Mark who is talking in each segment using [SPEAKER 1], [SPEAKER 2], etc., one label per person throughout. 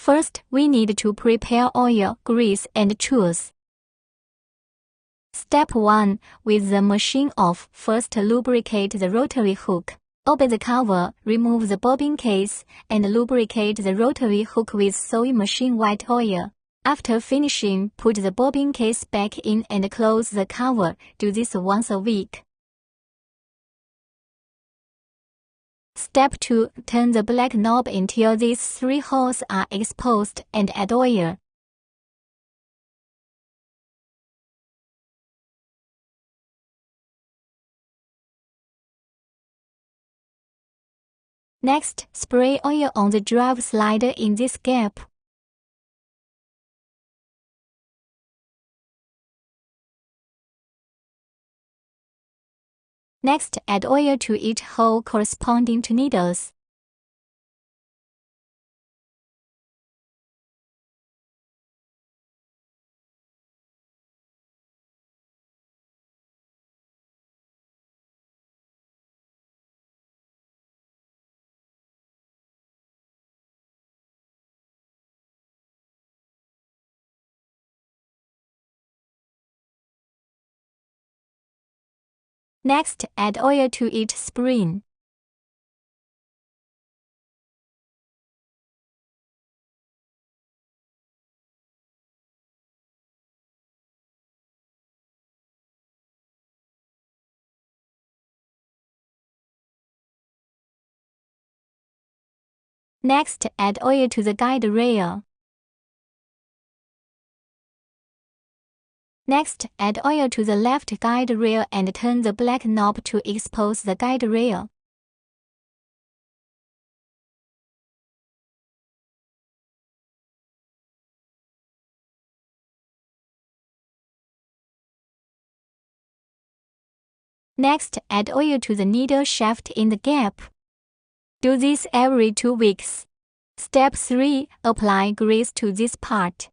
[SPEAKER 1] First, we need to prepare oil, grease, and tools. Step 1. With the machine off, first lubricate the rotary hook. Open the cover, remove the bobbin case, and lubricate the rotary hook with sewing machine white oil. After finishing, put the bobbin case back in and close the cover. Do this once a week. Step 2. Turn the black knob until these 3 holes are exposed and add oil. Next, spray oil on the drive slider in this gap. Next, add oil to each hole corresponding to needles. Next, add oil to each spring. Next, add oil to the guide rail. Next, add oil to the left guide rail and turn the black knob to expose the guide rail. Next, add oil to the needle shaft in the gap. Do this every 2 weeks. Step 3. Apply grease to this part.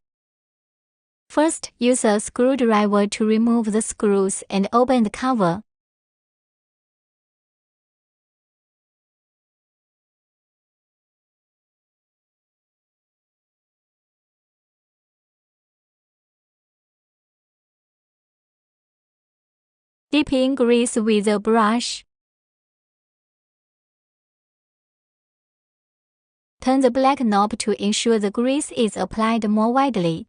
[SPEAKER 1] First, use a screwdriver to remove the screws and open the cover. Dip in grease with a brush. Turn the black knob to ensure the grease is applied more widely.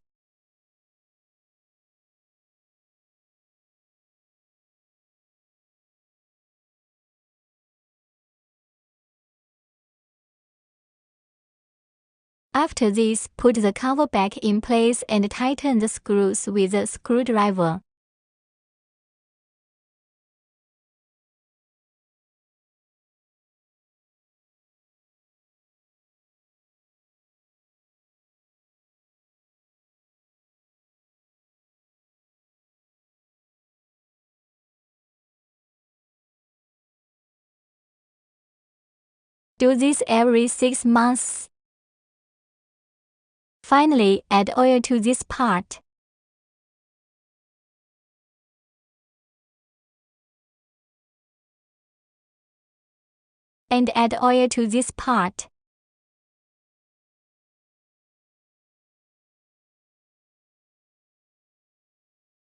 [SPEAKER 1] After this, put the cover back in place and tighten the screws with a screwdriver. Do this every 6 months. Finally, add oil to this part. And add oil to this part.